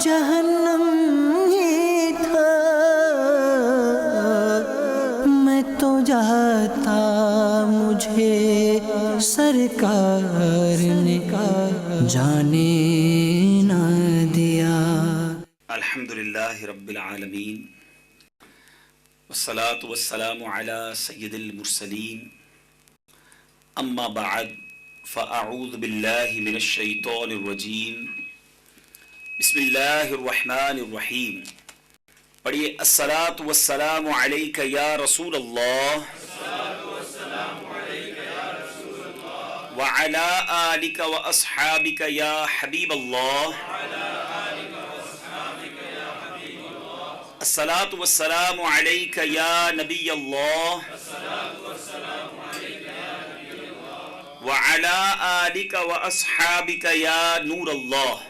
جہنم ہی تھا، میں تو جاتا مجھے سرکار نے جانے نہ دیا۔ الحمدللہ رب العالمین، والصلاة والسلام على سید المرسلین، اما بعد فاعوذ باللہ من الشیطان الرجیم، بسم اللہ الرحمن الرحیم۔ پڑھیے، الصلاة والسلام علیک یا رسول اللہ وعلی آلک واصحابک یا حبیب اللہ۔ الصلاة والسلام علیک یا نبی اللہ وعلی آلک واصحابک یا نور اللہ۔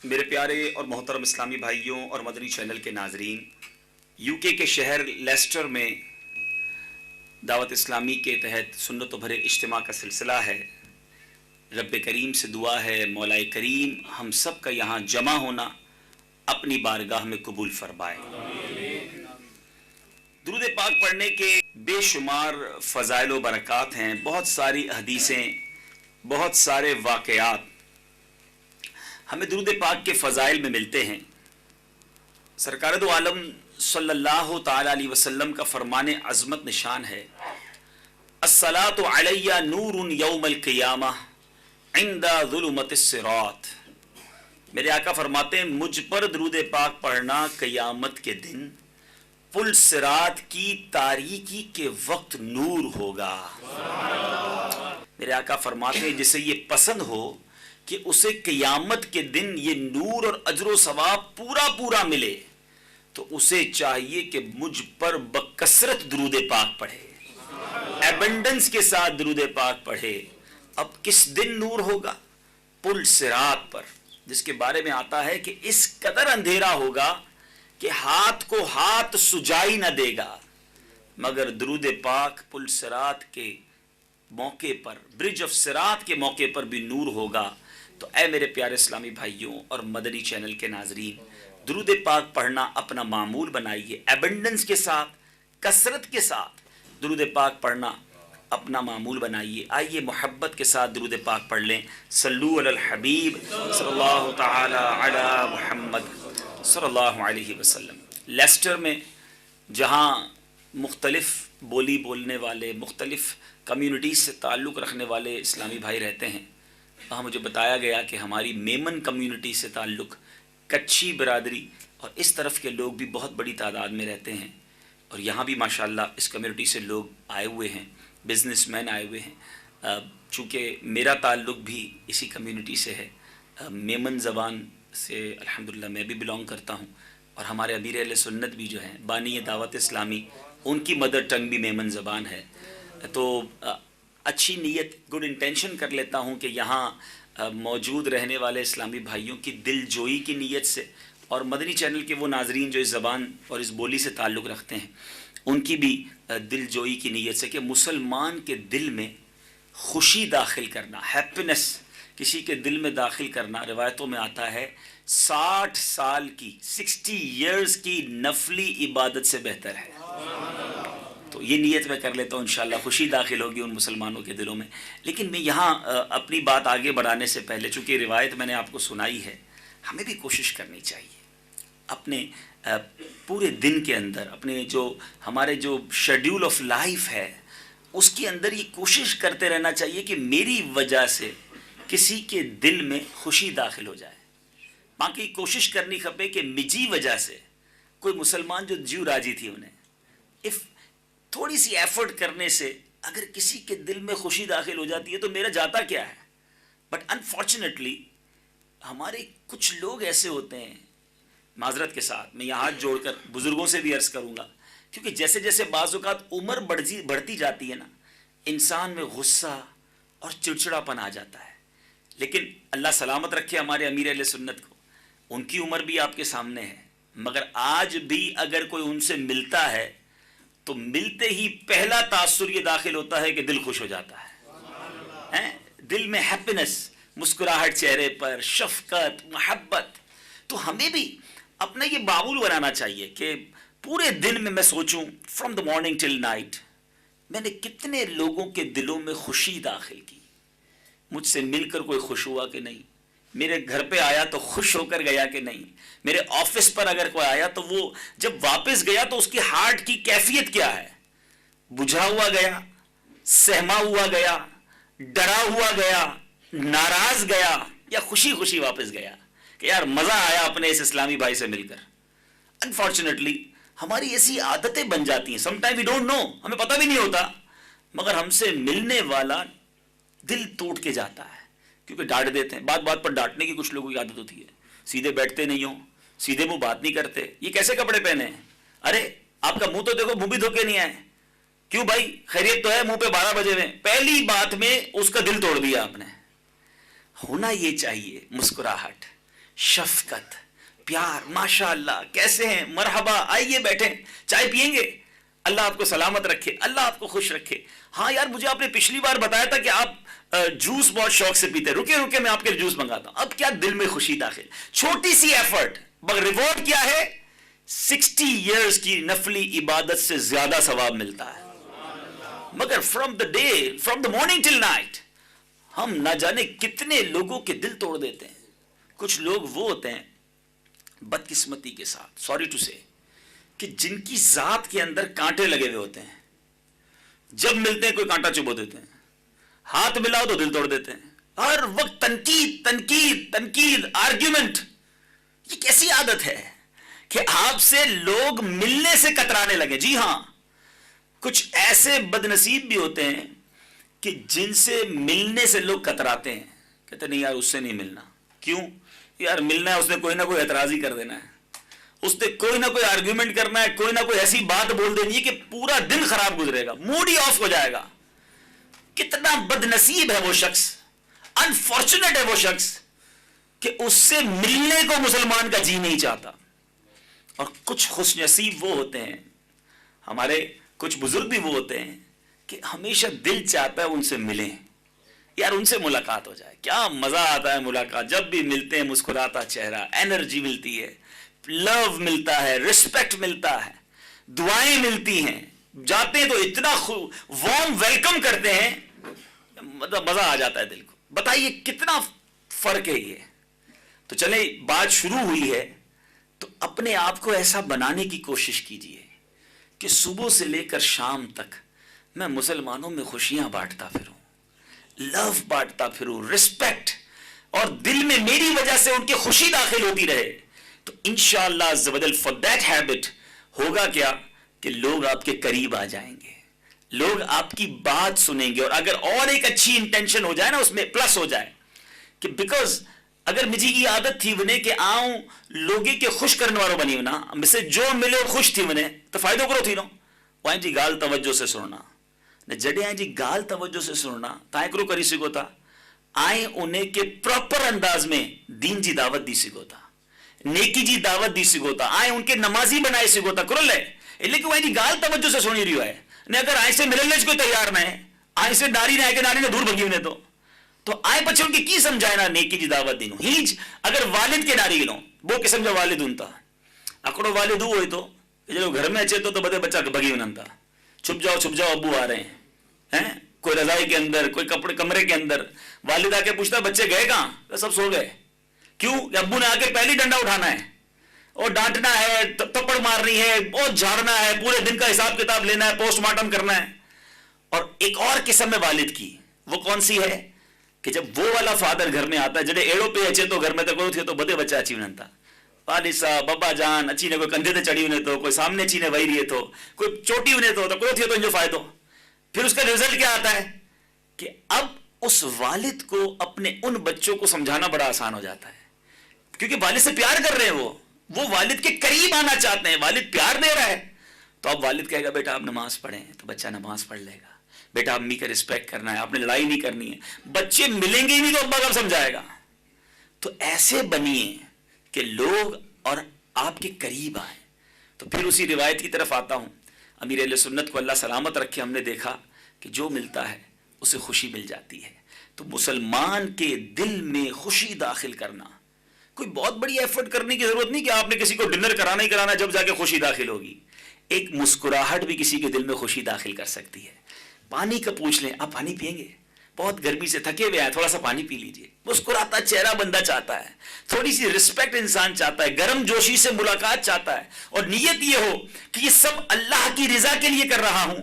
میرے پیارے اور محترم اسلامی بھائیوں اور مدنی چینل کے ناظرین، یو کے شہر لیسٹر میں دعوت اسلامی کے تحت سنت و بھرے اجتماع کا سلسلہ ہے۔ رب کریم سے دعا ہے مولا کریم ہم سب کا یہاں جمع ہونا اپنی بارگاہ میں قبول فرمائے۔ درود پاک پڑھنے کے بے شمار فضائل و برکات ہیں، بہت ساری حدیثیں، بہت سارے واقعات ہمیں درود پاک کے فضائل میں ملتے ہیں۔ سرکار دو عالم صلی اللہ تعالی علیہ وسلم کا فرمان عظمت نشان ہے، الصلاۃ علی نور یوم القیامہ عند ظلمت الصراط۔ میرے آقا فرماتے ہیں مجھ پر درود پاک پڑھنا قیامت کے دن پل صراط کی تاریکی کے وقت نور ہوگا۔ میرے آقا فرماتے ہیں جسے یہ پسند ہو کہ اسے قیامت کے دن یہ نور اور اجر و ثواب پورا ملے، تو اسے چاہیے کہ مجھ پر بکثرت درود پاک پڑھے، ایبنڈنس کے ساتھ درود پاک پڑھے۔ اب کس دن نور ہوگا؟ پل صراط پر، جس کے بارے میں آتا ہے کہ اس قدر اندھیرا ہوگا کہ ہاتھ کو ہاتھ سجائی نہ دے گا، مگر درود پاک پل صراط کے موقع پر، برج آف صراط کے موقع پر بھی نور ہوگا۔ تو اے میرے پیارے اسلامی بھائیوں اور مدنی چینل کے ناظرین، درود پاک پڑھنا اپنا معمول بنائیے، ایبنڈنس کے ساتھ، کثرت کے ساتھ درود پاک پڑھنا اپنا معمول بنائیے۔ آئیے محبت کے ساتھ درود پاک پڑھ لیں۔ صلو علی الحبیب صلی اللہ تعالی علی محمد صلی اللہ علیہ وسلم۔ لیسٹر میں جہاں مختلف بولی بولنے والے، مختلف کمیونٹیز سے تعلق رکھنے والے اسلامی بھائی رہتے ہیں، وہاں مجھے بتایا گیا کہ ہماری میمن کمیونٹی سے تعلق، کچھی برادری اور اس طرف کے لوگ بھی بہت بڑی تعداد میں رہتے ہیں، اور یہاں بھی ماشاءاللہ اس کمیونٹی سے لوگ آئے ہوئے ہیں، بزنس مین آئے ہوئے ہیں۔ چونکہ میرا تعلق بھی اسی کمیونٹی سے ہے، میمن زبان سے الحمدللہ میں بھی بلانگ کرتا ہوں، اور ہمارے امیر اہل سنت بھی جو ہیں بانی دعوت اسلامی، ان کی مدر ٹنگ بھی میمن زبان ہے۔ تو اچھی نیت، گڈ انٹینشن کر لیتا ہوں کہ یہاں موجود رہنے والے اسلامی بھائیوں کی دل جوئی کی نیت سے، اور مدنی چینل کے وہ ناظرین جو اس زبان اور اس بولی سے تعلق رکھتے ہیں، ان کی بھی دل جوئی کی نیت سے کہ مسلمان کے دل میں خوشی داخل کرنا، ہیپینس کسی کے دل میں داخل کرنا، روایتوں میں آتا ہے 60 سال کی، 60 ایئرز کی نفلی عبادت سے بہتر ہے۔ تو یہ نیت میں کر لیتا ہوں، انشاءاللہ خوشی داخل ہوگی ان مسلمانوں کے دلوں میں۔ لیکن میں یہاں اپنی بات آگے بڑھانے سے پہلے، چونکہ روایت میں نے آپ کو سنائی ہے، ہمیں بھی کوشش کرنی چاہیے اپنے پورے دن کے اندر، اپنے جو ہمارے جو شیڈیول آف لائف ہے اس کے اندر یہ کوشش کرتے رہنا چاہیے کہ میری وجہ سے کسی کے دل میں خوشی داخل ہو جائے۔ باقی کوشش کرنی کھپے کہ مجھی وجہ سے کوئی مسلمان جو جیو راجی تھی انہیں تھوڑی سی ایفرٹ کرنے سے اگر کسی کے دل میں خوشی داخل ہو جاتی ہے تو میرا جاتا کیا ہے۔ بٹ انفارچونیٹلی ہمارے کچھ لوگ ایسے ہوتے ہیں، معذرت کے ساتھ میں یہاں ہاتھ جوڑ کر بزرگوں سے بھی عرض کروں گا، کیونکہ جیسے جیسے بعض اوقات عمر بڑھتی جاتی ہے نا، انسان میں غصہ اور چڑچڑا پن آ جاتا ہے۔ لیکن اللہ سلامت رکھے ہمارے امیر اہل سنت کو، ان کی عمر بھی آپ کے سامنے ہے، مگر آج بھی اگر کوئی ان سے ملتا ہے تو ملتے ہی پہلا تاثر یہ داخل ہوتا ہے کہ دل خوش ہو جاتا ہے، دل میں ہیپینس، مسکراہٹ چہرے پر، شفقت، محبت. تو ہمیں بھی اپنا یہ معمول بنانا چاہیے کہ پورے دن میں سوچوں from the morning till night میں نے کتنے لوگوں کے دلوں میں خوشی داخل کی. مجھ سے مل کر کوئی خوش ہوا کہ نہیں؟ میرے گھر پہ آیا تو خوش ہو کر گیا کہ نہیں؟ میرے آفس پر اگر کوئی آیا تو وہ جب واپس گیا تو اس کی ہارٹ کی کیفیت کیا ہے؟ بجھا ہوا گیا، سہما ہوا گیا، ڈرا ہوا گیا، ناراض گیا، یا خوشی خوشی واپس گیا کہ یار مزہ آیا اپنے اس اسلامی بھائی سے مل کر. انفارچونیٹلی ہماری ایسی عادتیں بن جاتی ہیں، some time we don't know, ہمیں پتہ بھی نہیں ہوتا، مگر ہم سے ملنے والا دل ٹوٹ کے جاتا ہے کیونکہ ڈانٹ دیتے ہیں. بات بات پر ڈانٹنے کی کچھ لوگوں کی عادت ہوتی ہے، سیدھے بیٹھتے نہیں ہوں، سیدھے منہ بات نہیں کرتے. یہ کیسے کپڑے پہنے ہیں؟ ارے آپ کا منہ تو دیکھو، منہ بھی دھو کے نہیں آئے. کیوں بھائی خیریت تو ہے؟ منہ پہ 12 بجے میں پہلی بات میں اس کا دل توڑ دیا آپ نے. ہونا یہ چاہیے مسکراہٹ، شفقت، پیار. ماشاء اللہ کیسے ہیں، مرحبا، آئیے بیٹھیں، چائے پیئیں گے، اللہ آپ کو سلامت رکھے، اللہ آپ کو خوش رکھے. ہاں یار مجھے آپ نے پچھلی بار بتایا تھا کہ آپ جوس بہت شوق سے پیتے، رکے رکے میں آپ کے جوس منگاتا ہوں. اب کیا دل میں خوشی داخل، چھوٹی سی ایفرٹ مگر ریوارڈ کیا ہے؟ 60 ایئرز کی نفلی عبادت سے زیادہ ثواب ملتا ہے. مگر from the morning till night ہم نہ جانے کتنے لوگوں کے دل توڑ دیتے ہیں. کچھ لوگ وہ ہوتے ہیں بدقسمتی کے ساتھ، سوری ٹو سے، کہ جن کی ذات کے اندر کانٹے لگے ہوئے ہوتے ہیں. جب ملتے ہیں کوئی کانٹا چبو دیتے ہیں، ہاتھ ملاؤ تو دل توڑ دیتے ہیں. ہر وقت تنقید تنقید تنقید، آرگیومنٹ. یہ کیسی عادت ہے کہ آپ سے لوگ ملنے سے کترانے لگے؟ جی ہاں، کچھ ایسے بد نصیب بھی ہوتے ہیں کہ جن سے ملنے سے لوگ کتراتے ہیں، کہتے نہیں یار اس سے نہیں ملنا. کیوں؟ یار ملنا ہے، اس نے کوئی نہ کوئی اعتراض ہی کر دینا ہے، اس نے کوئی نہ کوئی آرگیومنٹ کرنا ہے، کوئی نہ کوئی ایسی بات بول دینی ہے کہ پورا دن خراب گزرے گا، موڈ ہی آف ہو جائے گا. کتنا بد نصیب ہے وہ شخص، انفارچونیٹ ہے وہ شخص کہ اس سے ملنے کو مسلمان کا جی نہیں چاہتا. اور کچھ خوش نصیب وہ ہوتے ہیں، ہمارے کچھ بزرگ بھی وہ ہوتے ہیں کہ ہمیشہ دل چاہتا ہے ان سے ملیں، یار ان سے ملاقات ہو جائے. کیا مزہ آتا ہے ملاقات، جب بھی ملتے ہیں مسکراتا چہرہ، انرجی ملتی ہے، لو ملتا ہے، رسپیکٹ ملتا ہے، دعائیں ملتی ہیں. جاتے ہیں تو اتنا وارم ویلکم کرتے ہیں، مطلب مزہ آ جاتا ہے دل کو. بتائیے کتنا فرق ہے یہ. تو چلیں بات شروع ہوئی ہے تو اپنے آپ کو ایسا بنانے کی کوشش کیجئے کہ صبح سے لے کر شام تک میں مسلمانوں میں خوشیاں بانٹتا پھروں، لو بانٹتا پھروں، رسپیکٹ، اور دل میں میری وجہ سے ان کی خوشی داخل ہوتی رہے. تو انشاءاللہ عز و جل فار دیٹ ہیبٹ ہوگا کیا کہ لوگ آپ کے قریب آ جائیں گے، لوگ آپ کی بات سنیں گے. اور اگر اور ایک اچھی انٹینشن ہو جائے نا، اس میں پلس ہو جائے کہ بیکاز اگر مجھے یہ عادت تھی ونه کہ آؤں لوگی کے خوش کرنے والوں بنی ہونا، مجھ سے جو ملے خوش تھی ونه تو فائدہ کرو تھی نو وائیں جی گال توجہ سے سننا نے جڑے آئیں جی گال توجہ سے سننا تائیں کرو کری سکو تا آئیں انہیں کے پراپر انداز میں دین جی دعوت دی سکو تا، نیکی جی دعوت دی سکو تا، آئیں ان کے نمازی بنائے سکو تا کرو لے. لیکن وائیں جی گال توجہ سے سنی رہی ہے نے اگر آئیں سے ملنے کوئی تیار نہ ہے، آئیں سے ڈاری نہ ہے کہ ناری نے دور بھگی انہیں تو آئے پچھے ان کی سمجھائے نا نیکی جی دعوت دینو. ہیج اگر والد کے ناری گنو وہ قسم جو والد ہونتا اکڑو والد ہوئی تو جو گھر میں اچھے تو بدے بچہ بھگی انتا چھپ جاؤ ابو آ رہے ہیں. کوئی رضائی کے اندر، کوئی کپڑے کمرے کے اندر، والد آ کے پوچھتا بچے گئے کہاں؟ سب سو گئے. کیوں؟ کہ ابو نے آ کے پہلی ڈنڈا اٹھانا ہے اور ڈانٹنا ہے، تپڑ مارنی ہے، بہت جھاڑنا ہے، پورے دن کا حساب کتاب لینا ہے، پوسٹ مارٹم کرنا ہے. اور ایک اور قسم ہے والد کی، وہ کون سی ہے کہ جب وہ والا فادر گھر میں آتا ہے جڑے ایڑوں پہ اچھے تو گھر میں تو تھے تو بدے بچہ اچھی انتا والد صاحب بابا جان اچھی نے کوئی کندھے تے چڑھی انہیں تو کوئی سامنے اچھی نے وہی رہے تو کوئی چوٹی انہیں تو کوئی تھے تو انجو فائدہ. پھر اس کا رزلٹ کیا آتا ہے کہ اب اس والد کو اپنے ان بچوں کو سمجھانا بڑا آسان ہو جاتا ہے کیونکہ والد سے پیار کر رہے ہیں، وہ والد کے قریب آنا چاہتے ہیں، والد پیار دے رہا ہے. تو اب والد کہے گا بیٹا آپ نماز پڑھیں تو بچہ نماز پڑھ لے گا، بیٹا امی کا رسپیکٹ کرنا ہے، آپ نے لڑائی نہیں کرنی ہے. بچے ملیں گے ہی نہیں تو ابا کب سمجھائے گا. تو ایسے بنیے کہ لوگ اور آپ کے قریب آئیں. تو پھر اسی روایت کی طرف آتا ہوں. امیر اہل سنت کو اللہ سلامت رکھے، ہم نے دیکھا کہ جو ملتا ہے اسے خوشی مل جاتی ہے. تو مسلمان کے دل میں خوشی داخل کرنا، کوئی بہت بڑی ایفرٹ کرنے کی ضرورت نہیں کہ آپ نے کسی کو ڈنر کرانا ہی کرانا جب جا کے خوشی داخل ہوگی. ایک مسکراہٹ بھی کسی کے دل میں خوشی داخل کر سکتی ہے. پانی کا پوچھ لیں، آپ پانی پئیں گے؟ بہت گرمی سے تھکے ہوئے ہیں، تھوڑا سا پانی پی لیجئے. مسکراتا چہرہ بندہ چاہتا ہے، تھوڑی سی رسپیکٹ انسان چاہتا ہے، گرم جوشی سے ملاقات چاہتا ہے، اور نیت یہ ہو کہ یہ سب اللہ کی رضا کے لیے کر رہا ہوں،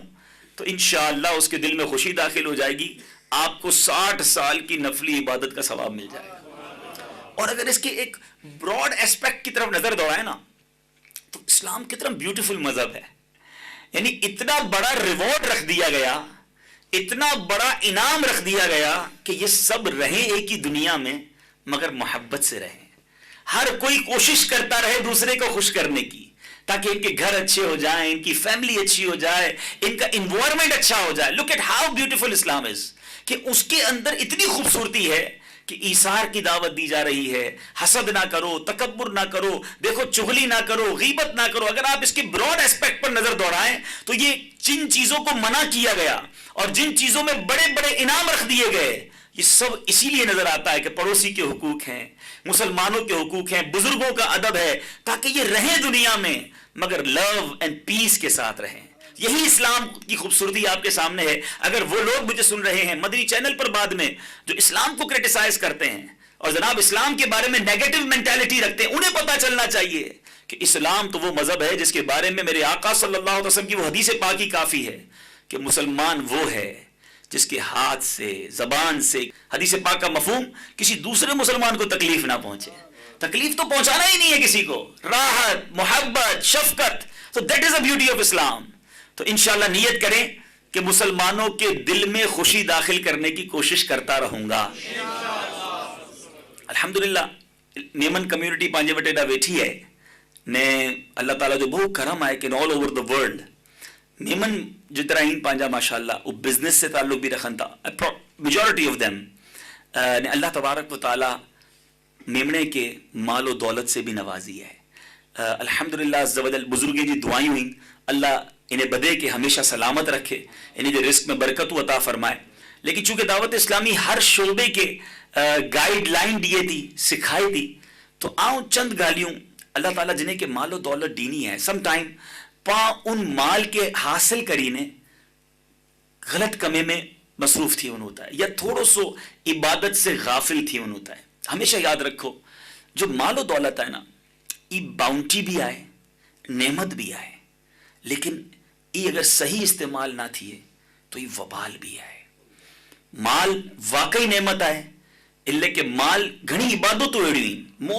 تو انشاءاللہ اس کے دل میں خوشی داخل ہو جائے گی. آپ کو 60 سال کی نفلی عبادت کا ثواب مل جائے گا. اور اگر اس کے ایک براڈ ایسپیکٹ کی طرف نظر دوڑائیں نا، تو اسلام کتنا بیوٹیفل مذہب ہے. یعنی اتنا بڑا ریوارڈ رکھ دیا گیا، اتنا بڑا انعام رکھ دیا گیا کہ یہ سب رہیں ایک ہی دنیا میں مگر محبت سے رہیں. ہر کوئی کوشش کرتا رہے دوسرے کو خوش کرنے کی، تاکہ ان کے گھر اچھے ہو جائیں، ان کی فیملی اچھی ہو جائے، ان کا انوائرمنٹ اچھا ہو جائے. لک ایٹ ہاؤ بیوٹیفل اسلام از، کہ اس کے اندر اتنی خوبصورتی ہے کہ ایثار کی دعوت دی جا رہی ہے. حسد نہ کرو، تکبر نہ کرو، دیکھو چغلی نہ کرو، غیبت نہ کرو. اگر آپ اس کے براڈ ایسپیکٹ پر نظر دوڑائیں تو یہ جن چیزوں کو منع کیا گیا اور جن چیزوں میں بڑے بڑے انعام رکھ دیے گئے، یہ سب اسی لیے نظر آتا ہے کہ پڑوسی کے حقوق ہیں، مسلمانوں کے حقوق ہیں، بزرگوں کا ادب ہے، تاکہ یہ رہیں دنیا میں مگر لو اینڈ پیس کے ساتھ رہیں. یہی اسلام کی خوبصورتی آپ کے سامنے ہے. اگر وہ لوگ مجھے سن رہے ہیں مدنی چینل پر بعد میں جو اسلام کو کرٹیسائز کرتے ہیں اور جناب اسلام کے بارے میں نیگیٹو مینٹیلٹی رکھتے ہیں، انہیں پتہ چلنا چاہیے کہ اسلام تو وہ مذہب ہے جس کے بارے میں میرے آقا صلی اللہ علیہ وسلم کی وہ حدیث پاک ہی کافی ہے کہ مسلمان وہ ہے جس کے ہاتھ سے، زبان سے، حدیث پاک کا مفہوم کسی دوسرے مسلمان کو تکلیف نہ پہنچے. تکلیف تو پہنچانا ہی نہیں ہے کسی کو، راحت، محبت، شفقت. تو that is a beauty of Islam. تو انشاءاللہ نیت کریں کہ مسلمانوں کے دل میں خوشی داخل کرنے کی کوشش کرتا رہوں گا. الحمدللہ نیمن کمیونٹی پانجے وٹیڈا بیٹھی ہے نے اللہ تعالیٰ جو بہت کرم آئے کہ آل اوور دا ورلڈ نیمن جترا ہی پانجا ماشاءاللہ وہ بزنس سے تعلق بھی رکھن تھا. میجورٹی آف دیم نے اللہ تبارک و تعالیٰ میمنے کے مال و دولت سے بھی نوازی ہے. الحمدللہ عز و جل بزرگیں جی دعائیں ہوئیں، اللہ انہیں بدے کہ ہمیشہ سلامت رکھے، انہیں جو رزق میں برکت و عطا فرمائے. لیکن چونکہ دعوت اسلامی ہر شعبے کے گائیڈ لائن دیے تھی، سکھائی تھی، تو آؤں چند گالیوں اللہ تعالیٰ جنہیں کہ مال و دولت دینی ہے، سم ٹائم پا ان مال کے حاصل کرینے غلط کمے میں مصروف تھی ان ہوتا ہے، یا تھوڑو سو عبادت سے غافل تھی ان ہوتا ہے. ہمیشہ یاد رکھو جو مال و دولت ہے نا، یہ باؤنٹی بھی آئے، نعمت بھی آئے، لیکن یہ اگر صحیح استعمال نہ تھیے تو یہ وبال بھی آئے. مال واقعی نعمت آئے، اللہ کہ مال گھنی عبادت تو ایڑی ہوئی،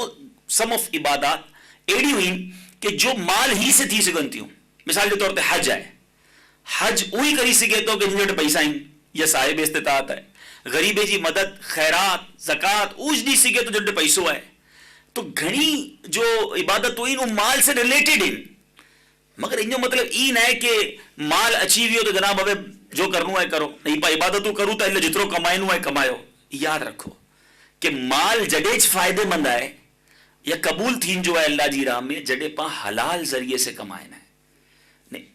سم آف عبادات ایڑی ہوئی کہ جو مال ہی سے تھی سگنتی ہوں. مثال کے طور پہ حج آئے، حج وہی کری سکے تو کہ جنٹ پیسہ ہی یا صاحب استطاعت ہے، غریبے جی مدد، خیرات، زکات اوج نہیں سکے تو جنٹ پیسوں آئے. تو گھنی جو عبادت ہوئی ان مال سے ریلیٹڈ ہیں، مگر ان جو مطلب این ہے کہ مال اچھی ہوئی ہو تو جناب اب جو کرنو ہے کرو، نہیں پا عبادتوں کرو تو اللہ جترو کمائنو ہے کمائیو. یاد رکھو کہ مال جڈے فائدے مند آئے یا قبول تھین جو ہے اللہ جی راہ میں جڈے پا حلال ذریعے سے کمائنا ہے.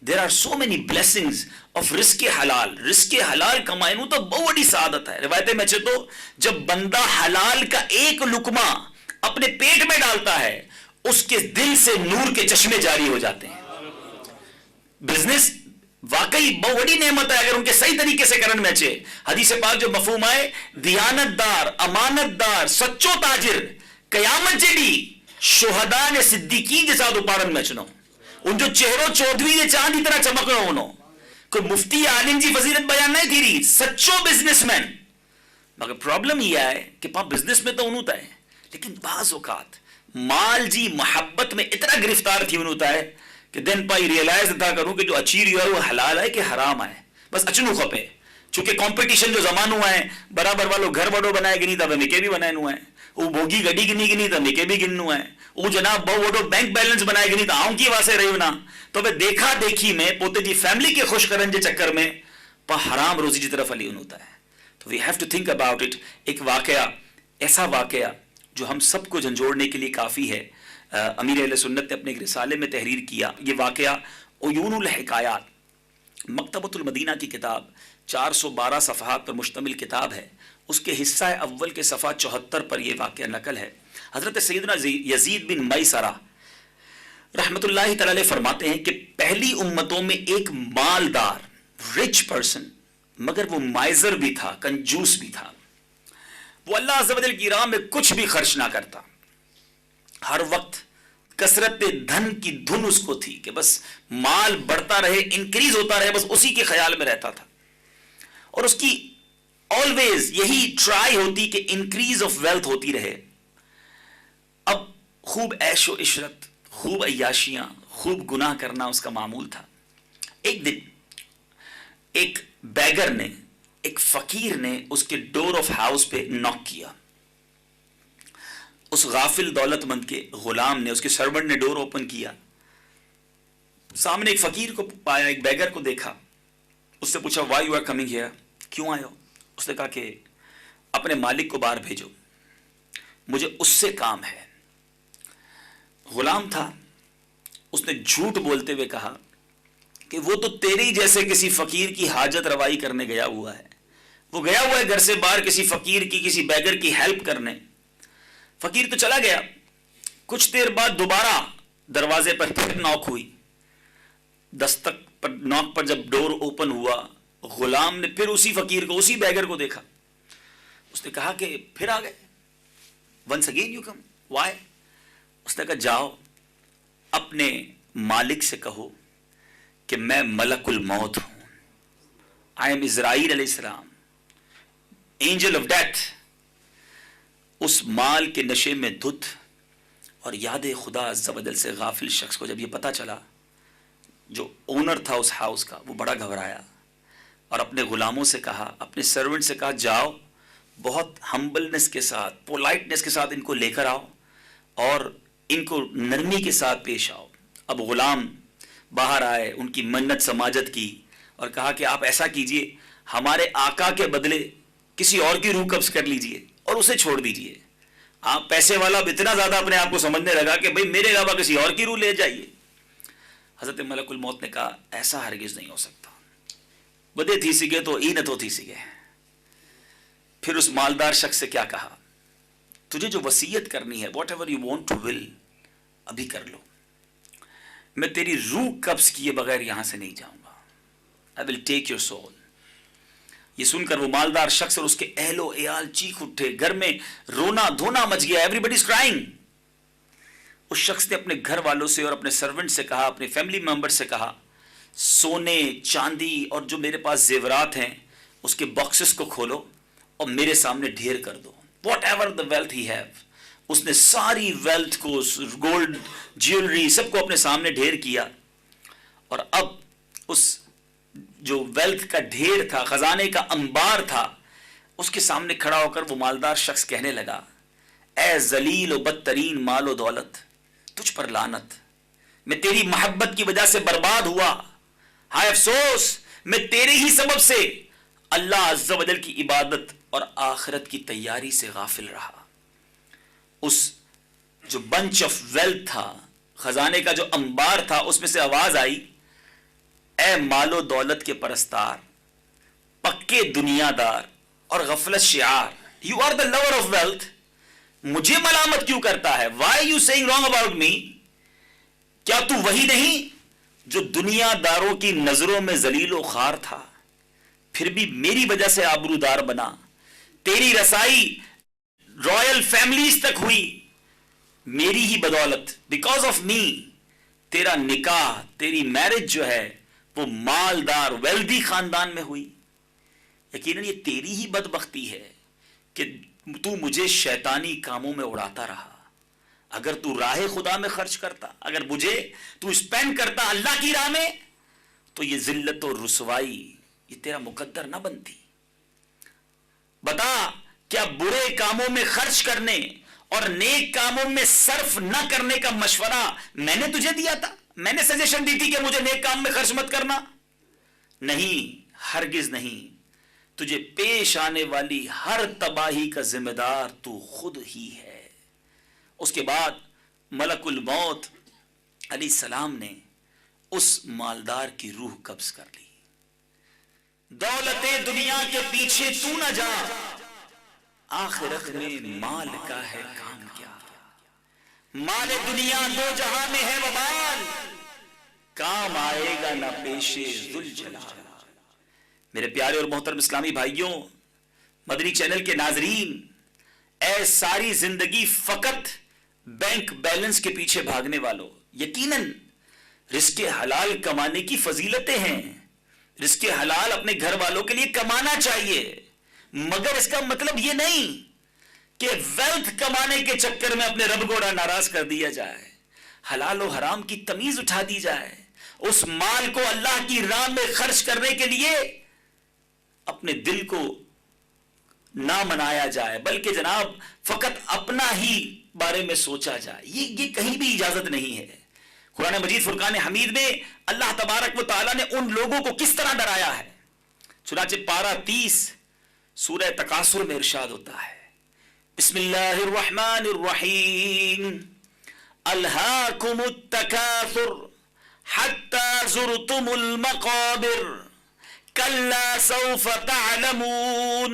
there are so many blessings of رزق حلال. رزق حلال کمائنو تو بہت بڑی سعادت ہے. روایتیں میں تو جب بندہ حلال کا ایک لقمہ اپنے پیٹ میں ڈالتا ہے اس کے دل سے نور کے چشمے جاری ہو جاتے ہیں. بزنس واقعی بہت بڑی نعمت ہے اگر ان کے صحیح طریقے سے کرن میں اچھے. حدیث پاک جو مفہوم آئے دیانت دار، امانت دار، سچو تاجر قیامت جڑی شہداء نے صدیقین کے ساتھ اپارن میں اچھنو، ان جو چہروں چودھوی نے چاند کی طرح چمکنا انہوں. کوئی مفتی عالم جی فضیلت بیان نہیں تھی رہی، سچو بزنس مین. مگر پرابلم یہ ہے کہ پا بزنس میں تو انہوں ہے، لیکن بعض اوقات مال جی محبت میں اتنا گرفتار تھی انہوں ہے کہ دن پائی ریئلائز تھا کروں کہ جو اچھی رہی ہے وہ حلال ہے کہ حرام ہے. بس اچنو خپے چونکہ کمپٹیشن جو زمانوں ہے برابر والو گھر بڑو بنائے گی نہیں تھا مکے بھی بنائے نو ہے، وہ بوگی گڈی گنی گی نہیں تھا مکے بھی گنو ہے، وہ جناب بہو وڈو بینک بیلنس بنائے گی نہیں تھا آؤں کی واسے رہی ہونا. تو وہ دیکھا دیکھی میں پوتے جی فیملی کے خوش کرن جے چکر میں پا حرام روزی جی طرف علی ہوتا ہے. تو we have to think about it. ایک واقعہ، ایسا واقعہ جو ہم سب کو جھنجھوڑنے کے لیے کافی ہے، امیر اہل سنت نے اپنے ایک رسالے میں تحریر کیا. یہ واقعہ عیون الحکایات، مکتبۃ المدینہ کی کتاب 412 صفحات پر مشتمل کتاب ہے، اس کے حصہ اول کے صفحہ 74 پر یہ واقعہ نقل ہے۔ حضرت سیدنا یزید بن میسرہ رحمت اللہ تعالی علیہ فرماتے ہیں کہ پہلی امتوں میں ایک مالدار رچ پرسن، مگر وہ مائزر بھی تھا، کنجوس بھی تھا، وہ اللہ عز و جل کی راہ میں کچھ بھی خرچ نہ کرتا، ہر وقت کثرت دھن کی دھن اس کو تھی کہ بس مال بڑھتا رہے، انکریز ہوتا رہے، بس اسی کے خیال میں رہتا تھا، اور اس کی آلویز یہی ٹرائی ہوتی کہ انکریز آف ویلتھ ہوتی رہے۔ اب خوب عیش و عشرت، خوب عیاشیاں، خوب گناہ کرنا اس کا معمول تھا۔ ایک دن ایک بیگر نے، ایک فقیر نے اس کے ڈور آف ہاؤس پہ ناک کیا۔ اس غافل دولت مند کے غلام نے، اس کے سرونٹ نے ڈور اوپن کیا، سامنے ایک فقیر کو پایا، ایک بیگر کو دیکھا، اس سے پوچھا why you are coming here, کیوں آئے ہو؟ اس نے کہا کہ اپنے مالک کو باہر بھیجو، مجھے اس سے کام ہے۔ غلام تھا، اس نے جھوٹ بولتے ہوئے کہا کہ وہ تو تیرے جیسے کسی فقیر کی حاجت روائی کرنے گیا ہوا ہے، وہ گیا ہوا ہے گھر سے باہر کسی فقیر کی، کسی بیگر کی ہیلپ کرنے۔ فقیر تو چلا گیا، کچھ دیر بعد دوبارہ دروازے پر پھر نوک ہوئی، دستک پر نوک پر جب ڈور اوپن ہوا، غلام نے پھر اسی فقیر کو، اسی بیگر کو دیکھا، اس نے کہا کہ پھر آ گئے، once again you come, why? اس نے کہا جاؤ اپنے مالک سے کہو کہ میں ملک الموت ہوں، آئی ایم اسرائیل علیہ السلام، اینجل آف ڈیتھ۔ اس مال کے نشے میں دھت اور یاد خدا عز و جل سے غافل شخص کو جب یہ پتا چلا، جو اونر تھا اس ہاؤس کا، وہ بڑا گھبرایا اور اپنے غلاموں سے کہا، اپنے سرونٹ سے کہا جاؤ بہت ہمبلنس کے ساتھ، پولائٹنس کے ساتھ ان کو لے کر آؤ اور ان کو نرمی کے ساتھ پیش آؤ۔ اب غلام باہر آئے، ان کی منت سماجت کی اور کہا کہ آپ ایسا کیجئے، ہمارے آقا کے بدلے کسی اور کی روح قبض کر لیجئے اور اسے چھوڑ دیجئے۔ آپ پیسے والا اب اتنا زیادہ اپنے آپ کو سمجھنے لگا کہ بھئی میرے علاوہ کسی اور کی روح لے جائیے۔ حضرت ملک الموت نے کہا ایسا ہرگز نہیں ہو سکتا، بدے تھی سگے تو ای نہ تو تھی سگے۔ پھر اس مالدار شخص سے کیا کہا، تجھے جو وصیت کرنی ہے، what ever you want two will, ابھی کر لو، میں تیری روح قبض کیے بغیر یہاں سے نہیں جاؤں گا، I will take your soul۔ یہ سن کر وہ مالدار شخص اور اس کے اہل و عیال چیخ اٹھے، گھر میں رونا دھونا مچ گیا، ایوری is crying۔ اس شخص نے اپنے گھر والوں سے اور اپنے سرونٹ سے کہا، اپنے فیملی ممبر سے کہا، سونے چاندی اور جو میرے پاس زیورات ہیں اس کے باکسز کو کھولو اور میرے سامنے ڈھیر کر دو، whatever the wealth he have. اس نے ساری ویلتھ کو، گولڈ جیولری سب کو اپنے سامنے ڈھیر کیا، اور اب اس جو ویلتھ کا ڈھیر تھا، خزانے کا انبار تھا، اس کے سامنے کھڑا ہو کر وہ مالدار شخص کہنے لگا، اے ذلیل و بدترین مال و دولت، تجھ پر لعنت، میں تیری محبت کی وجہ سے برباد ہوا، ہائے افسوس، میں تیرے ہی سبب سے اللہ عز و جل کی عبادت اور آخرت کی تیاری سے غافل رہا۔ اس جو بنچ آف ویلتھ تھا، خزانے کا جو انبار تھا، اس میں سے آواز آئی، اے مال و دولت کے پرستار، پکے دنیا دار اور غفلت شعار، you are the lover of wealth, مجھے ملامت کیوں کرتا ہے؟ Why you seeing wrong about me? کیا تو وہی نہیں جو دنیا داروں کی نظروں میں ذلیل و خوار تھا، پھر بھی میری وجہ سے آبرودار بنا، تیری رسائی رائل فیملیز تک ہوئی میری ہی بدولت، بیکاز آف می، تیرا نکاح، تیری میرج جو ہے وہ مالدار ویلدی خاندان میں ہوئی۔ یقیناً یہ تیری ہی بدبختی ہے کہ تو مجھے شیطانی کاموں میں اڑاتا رہا۔ اگر تو راہ خدا میں خرچ کرتا، اگر مجھے تو اسپینڈ کرتا اللہ کی راہ میں، تو یہ ذلت و رسوائی یہ تیرا مقدر نہ بنتی۔ بتا، کیا برے کاموں میں خرچ کرنے اور نیک کاموں میں صرف نہ کرنے کا مشورہ میں نے تجھے دیا تھا؟ میں نے سجیشن دی تھی کہ مجھے نیک کام میں خرچ مت کرنا؟ نہیں، ہرگز نہیں۔ تجھے پیش آنے والی ہر تباہی کا ذمہ دار تو خود ہی ہے۔ اس کے بعد ملک الموت علیہ السلام نے اس مالدار کی روح قبض کر لی۔ دولت دنیا کے پیچھے تو نہ جا، آخرت میں مال کا ہے کام کیا؟ مال دنیا دو جہاں میں ہے وبال، کام آئے گا نہ پیشے ذوالجلال۔ میرے پیارے اور محترم اسلامی بھائیوں، مدنی چینل کے ناظرین، اے ساری زندگی فقط بینک بیلنس کے پیچھے بھاگنے والوں، یقیناً رزق حلال کمانے کی فضیلتیں ہیں، رزق حلال اپنے گھر والوں کے لیے کمانا چاہیے، مگر اس کا مطلب یہ نہیں کہ ویلتھ کمانے کے چکر میں اپنے رب کو ناراض کر دیا جائے، حلال و حرام کی تمیز اٹھا دی جائے، اس مال کو اللہ کی راہ میں خرچ کرنے کے لیے اپنے دل کو نہ منایا جائے، بلکہ جناب فقط اپنا ہی بارے میں سوچا جائے، یہ کہیں بھی اجازت نہیں ہے۔ قرآن مجید فرقان حمید میں اللہ تبارک و تعالیٰ نے ان لوگوں کو کس طرح ڈرایا ہے، چنانچہ پارہ 30 سورہ تکاثر میں ارشاد ہوتا ہے، بسم اللہ الرحمن الرحیم، الہاکم التکاثر حتی زرتم المقابر کلا سوف تعلمون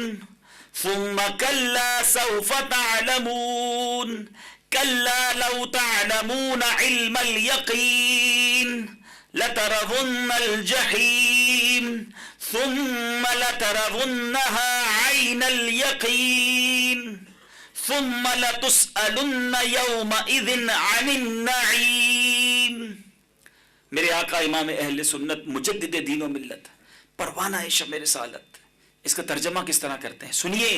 ثم كلا سوف تعلمون كلا لو تعلمون علم اليقين لترون الجحيم ثم لترونها عين اليقين ثم لتسألن يومئذ عن النعيم۔ میرے آقا امام اہل سنت مجدد دین و ملت پروانہ شمع رسالت اس کا ترجمہ کس طرح کرتے ہیں، سنیے،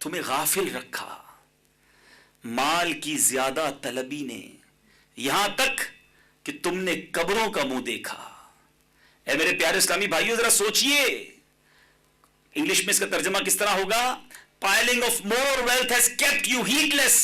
تمہیں غافل رکھا مال کی زیادہ طلبی نے یہاں تک کہ تم نے قبروں کا منہ دیکھا۔ اے میرے پیارے اسلامی بھائیوں، ذرا سوچئے انگلش میں اس کا ترجمہ کس طرح ہوگا، piling of more wealth has kept you heedless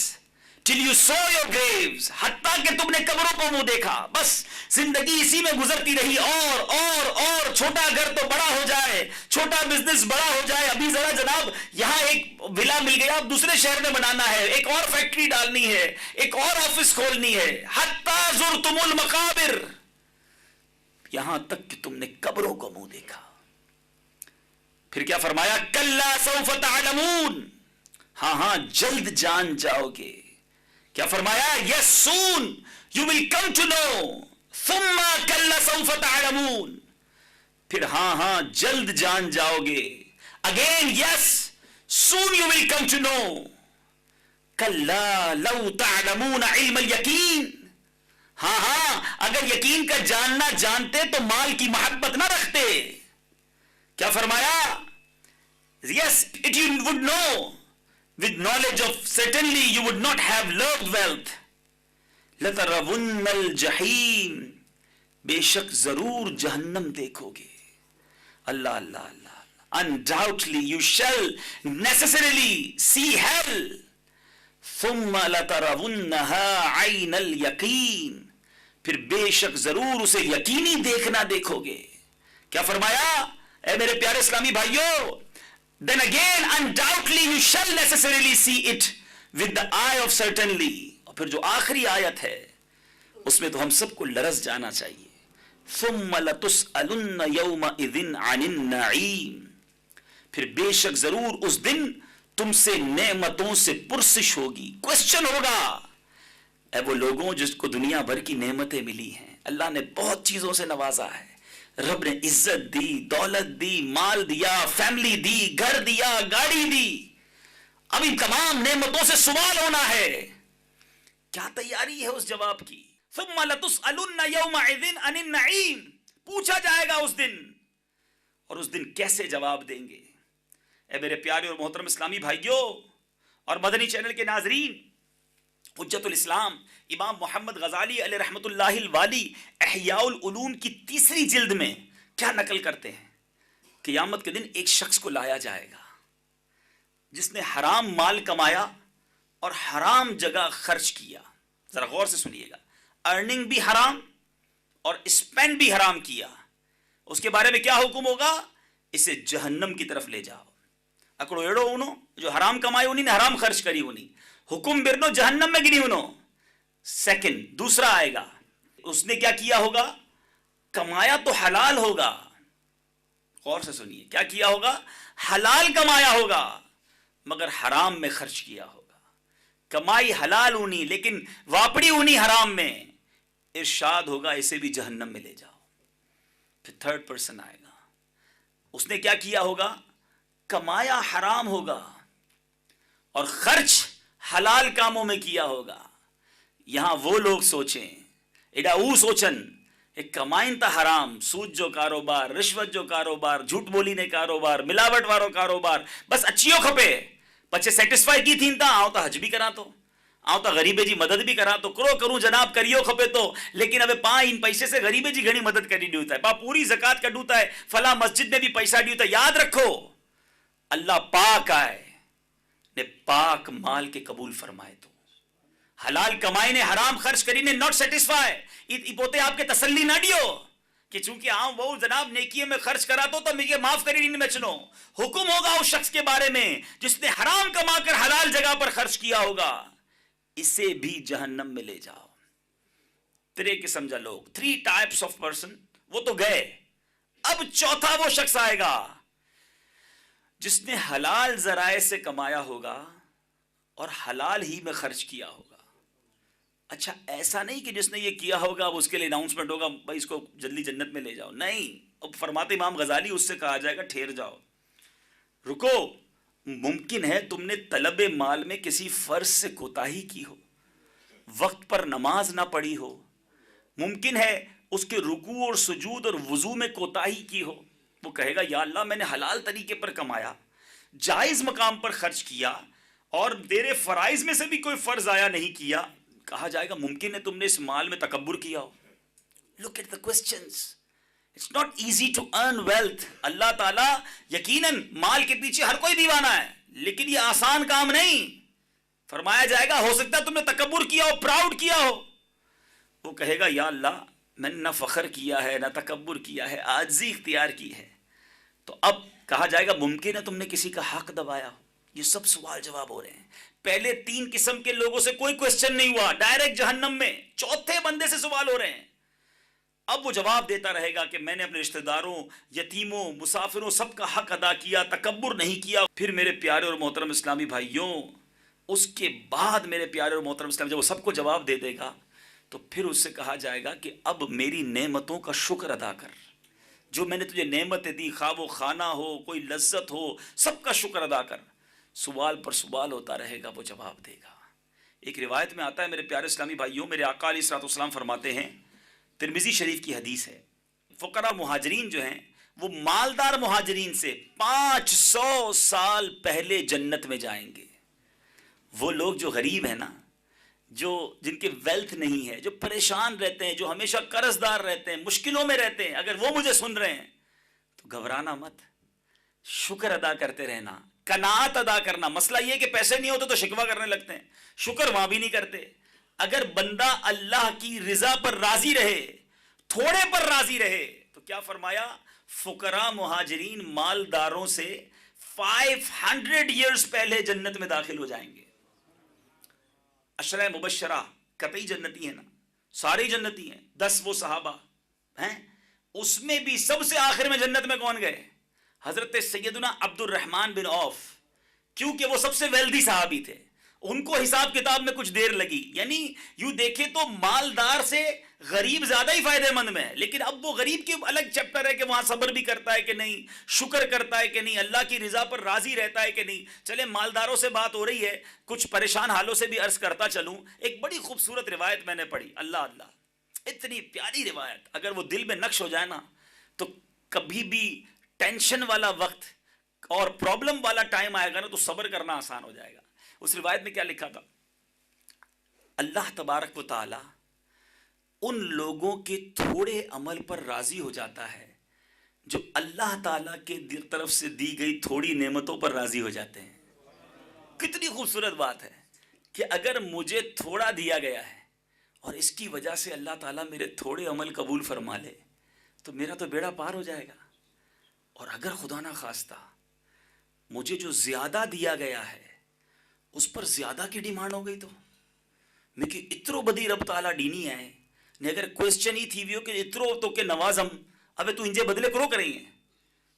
till you saw your graves، حتیٰ کہ تم نے قبروں کو منہ دیکھا، بس زندگی اسی میں گزرتی رہی، اور چھوٹا گھر تو بڑا ہو جائے، چھوٹا بزنس بڑا ہو جائے، ابھی ذرا جناب یہاں ایک ولا مل گیا، اب دوسرے شہر میں بنانا ہے، ایک اور فیکٹری ڈالنی ہے، ایک اور آفس کھولنی ہے، حتیٰ زرتم المقابر، یہاں تک کہ تم نے قبروں کو منہ دیکھا۔ پھر کیا فرمایا، کلا سوف تعلمون، ہاں جلد جان جاؤ گے۔ کیا فرمایا، یس soon you will come to نو، ثم کلا سوف تعلمون، پھر ہاں جلد جان جاؤ گے، again yes soon you will come to know, کلا لو تعلمون علم الیقین، ہاں اگر یقین کا جاننا جانتے تو مال کی محبت نہ رکھتے۔ کیا فرمایا، yes it you would know with knowledge of certainly you would not have loved wealth لَتَرَوُنَّ الْجَحِيمِ، بے شک ضرور جہنم دیکھو گے۔ اللہ اللہ اللہ، undoubtedly you shall necessarily see hell ثُمَّ لَتَرَوُنَّهَا عَيْنَ الْيَقِينِ، پھر بے شک ضرور اسے یقینی دیکھنا دیکھو گے۔ کیا فرمایا، اے میرے پیارے اسلامی بھائیوں، then again undoubtedly you shall necessarily see it with the eye of certainly، اور پھر جو آخری آیت ہے اس میں تو ہم سب کو لرز جانا چاہیے، ثم لتسألن يومئذ عن النعیم، پھر بے شک ضرور اس دن تم سے نعمتوں سے پرسش ہوگی، کوسچن ہوگا۔ اے وہ لوگوں جس کو دنیا بھر کی نعمتیں ملی ہیں، اللہ نے بہت چیزوں سے نوازا ہے، رب نے عزت دی، دولت دی، مال دیا، فیملی دی، گھر دیا، گاڑی دی، اب ان تمام نعمتوں سے سوال ہونا ہے، کیا تیاری ہے اس جواب کی؟ ثم لتسألن یومئذ عن النعیم، پوچھا جائے گا اس دن، اور اس دن کیسے جواب دیں گے؟ اے میرے پیارے اور محترم اسلامی بھائیوں اور مدنی چینل کے ناظرین، حجت الاسلام امام محمد غزالی علیہ رحمت اللہ الوالی احیاء العلوم کی 3 جلد میں کیا نقل کرتے ہیں، قیامت کے دن ایک شخص کو لایا جائے گا جس نے حرام مال کمایا اور حرام جگہ خرچ کیا۔ ذرا غور سے سنیے گا، ارننگ بھی حرام اور اسپینڈ بھی حرام کیا، اس کے بارے میں کیا حکم ہوگا؟ اسے جہنم کی طرف لے جاؤ، اکڑو ایڑو انہوں جو حرام کمائے انہیں نے حرام خرچ کری انہیں، حکم برنو جہنم میں گری انہوں۔ سیکنڈ دوسرا آئے گا، اس نے کیا کیا ہوگا؟ کمایا تو حلال ہوگا، غور سے سنیے کیا کیا ہوگا؟ حلال کمایا ہوگا مگر حرام میں خرچ کیا ہوگا. کمائی حلال اونی لیکن واپڑی اونی حرام میں. ارشاد ہوگا اسے بھی جہنم میں لے جاؤ. پھر تھرڈ پرسن آئے گا, اس نے کیا کیا ہوگا؟ کمایا حرام ہوگا اور خرچ حلال کاموں میں کیا ہوگا. یہاں وہ لوگ سوچیں ایڈا او سوچن ایک کمائن تا حرام, سود جو کاروبار, رشوت جو کاروبار, جھوٹ بولی نے کاروبار, ملاوٹ وارو کاروبار, بس اچھیو کھپے پچھے سیٹسفائی کی تھین تا آؤ تا حج بھی کرا تو آؤ تا غریبے جی مدد بھی کرا تو کروں جناب کریو کھپے تو. لیکن ابے پا ان پیسے سے غریبے جی گھنی مدد کری ڈیوتا ہے, پا پوری زکات کا ڈوتا ہے, فلاں مسجد میں بھی پیسہ ڈیوتا ہے. یاد رکھو اللہ پاک آئے نے پاک مال کے قبول فرمائے. تو حلال کمائی نے حرام خرچ کری نے ناٹ سیٹسفائی ای پوتے آپ کے تسلی نہ ڈیو کہ چونکہ آؤں وہ جناب نیکی میں خرچ کرا تو مجھے معاف کری نہیں بچنو. حکم ہوگا اس شخص کے بارے میں جس نے حرام کما کر حلال جگہ پر خرچ کیا ہوگا, اسے بھی جہنم میں لے جاؤ. ترے کے سمجھا لوگ, 3 ٹائپس آف پرسن, وہ تو گئے. اب چوتھا وہ شخص آئے گا جس نے حلال ذرائع سے کمایا ہوگا اور حلال ہی میں خرچ کیا ہوگا. اچھا ایسا نہیں کہ جس نے یہ کیا ہوگا اب اس کے لیے اناؤنسمنٹ ہوگا بھائی اس کو جلدی جنت میں لے جاؤ. نہیں, اب فرماتے امام غزالی اس سے کہا جائے گا ٹھہر جاؤ, رکو. ممکن ہے تم نے طلب مال میں کسی فرض سے کوتاہی کی ہو, وقت پر نماز نہ پڑھی ہو, ممکن ہے اس کے رکوع اور سجود اور وضو میں کوتاہی کی ہو. وہ کہے گا یا اللہ میں نے حلال طریقے پر کمایا, جائز مقام پر خرچ کیا اور تیرے فرائض میں سے بھی کوئی فرض آیا نہیں کیا. کہا جائے گا ممکن ہے تم نے اس مال میں تکبر کیا ہو. Look at the questions. It's not easy to earn wealth. اللہ تعالیٰ یقیناً مال کے پیچھے ہر کوئی دیوانہ ہے لیکن یہ آسان کام نہیں. فرمایا جائے گا ہو سکتا ہے تم نے تکبر کیا ہو, پراؤڈ کیا ہو. وہ کہے گا یا اللہ میں نے نہ فخر کیا ہے نہ تکبر کیا ہے, عاجزی اختیار کی ہے. تو اب کہا جائے گا ممکن ہے تم نے کسی کا حق دبایا ہو. یہ سب سوال جواب ہو رہے ہیں. پہلے 3 قسم کے لوگوں سے کوئی کوسچن نہیں ہوا, ڈائریکٹ جہنم میں. چوتھے بندے سے سوال ہو رہے ہیں. اب وہ جواب دیتا رہے گا کہ میں نے اپنے رشتہ داروں, یتیموں, مسافروں سب کا حق ادا کیا, تکبر نہیں کیا. پھر میرے پیارے اور محترم اسلامی بھائیوں, اس کے بعد میرے پیارے اور محترم اسلام جب وہ سب کو جواب دے دے گا تو پھر اس سے کہا جائے گا کہ اب میری نعمتوں کا شکر ادا کر. جو میں نے تجھے نعمتیں دی, خواہ وہ کھانا ہو, کوئی لذت ہو, سب کا شکر ادا کر. سوال پر سوال ہوتا رہے گا, وہ جواب دے گا. ایک روایت میں آتا ہے میرے پیارے اسلامی بھائیوں, میرے آقا علیہ الصلوۃ والسلام فرماتے ہیں, ترمذی شریف کی حدیث ہے, فقراء مہاجرین جو ہیں وہ مالدار مہاجرین سے 500 سال پہلے جنت میں جائیں گے. وہ لوگ جو غریب ہیں نا, جو جن کے ویلتھ نہیں ہے, جو پریشان رہتے ہیں, جو ہمیشہ قرض دار رہتے ہیں, مشکلوں میں رہتے ہیں, اگر وہ مجھے سن رہے ہیں تو گھبرانا مت, شکر ادا کرتے رہنا, قناعت ادا کرنا. مسئلہ یہ کہ پیسے نہیں ہوتے تو شکوہ کرنے لگتے ہیں, شکر وہاں بھی نہیں کرتے. اگر بندہ اللہ کی رضا پر راضی رہے, تھوڑے پر راضی رہے, تو کیا فرمایا, فقراء مہاجرین مالداروں سے 500 ایئرز پہلے جنت میں داخل ہو جائیں گے. عشرہ مبشرہ قطعی جنتی ہیں نا, سارے جنتی ہیں, 10 وہ صحابہ ہیں, اس میں بھی سب سے آخر میں جنت میں کون گئے؟ حضرت سیدنا عبد الرحمن بن عوف, کیونکہ وہ سب سے ویلدی صحابی تھے. ان کو حساب کتاب میں کچھ دیر لگی. یعنی یوں دیکھے تو مالدار سے غریب زیادہ ہی فائدہ مند میں ہے, لیکن اب وہ غریب کی الگ چیپٹر ہے کہ وہاں صبر بھی کرتا ہے کہ نہیں, شکر کرتا ہے کہ نہیں, اللہ کی رضا پر راضی رہتا ہے کہ نہیں. چلے مالداروں سے بات ہو رہی ہے, کچھ پریشان حالوں سے بھی عرض کرتا چلوں. ایک بڑی خوبصورت روایت میں نے پڑھی, اللہ اللہ, اتنی پیاری روایت, اگر وہ دل میں نقش ہو جائے نا تو کبھی بھی ٹینشن والا وقت اور پرابلم والا ٹائم آئے گا نا تو صبر کرنا آسان ہو جائے گا. اس روایت میں کیا لکھا تھا, اللہ تبارک و تعالی ان لوگوں کے تھوڑے عمل پر راضی ہو جاتا ہے جو اللہ تعالیٰ کے طرف سے دی گئی تھوڑی نعمتوں پر راضی ہو جاتے ہیں. کتنی خوبصورت بات ہے کہ اگر مجھے تھوڑا دیا گیا ہے اور اس کی وجہ سے اللہ تعالیٰ میرے تھوڑے عمل قبول فرما لے تو میرا تو بیڑا پار ہو جائے گا. اور اگر خدا نہ خواستہ مجھے جو زیادہ دیا گیا ہے اس پر زیادہ کی ڈیمانڈ ہو گئی تو میں کہ اترو بدی رب تعالیٰ ڈینی آئے نے, اگر کوشچن ہی تھی بھی ہو کہ اترو تو کہ نوازم ابے تو انجے بدلے کرو کریں گے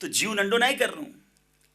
તો જીવ નંડો નહીં કરનું,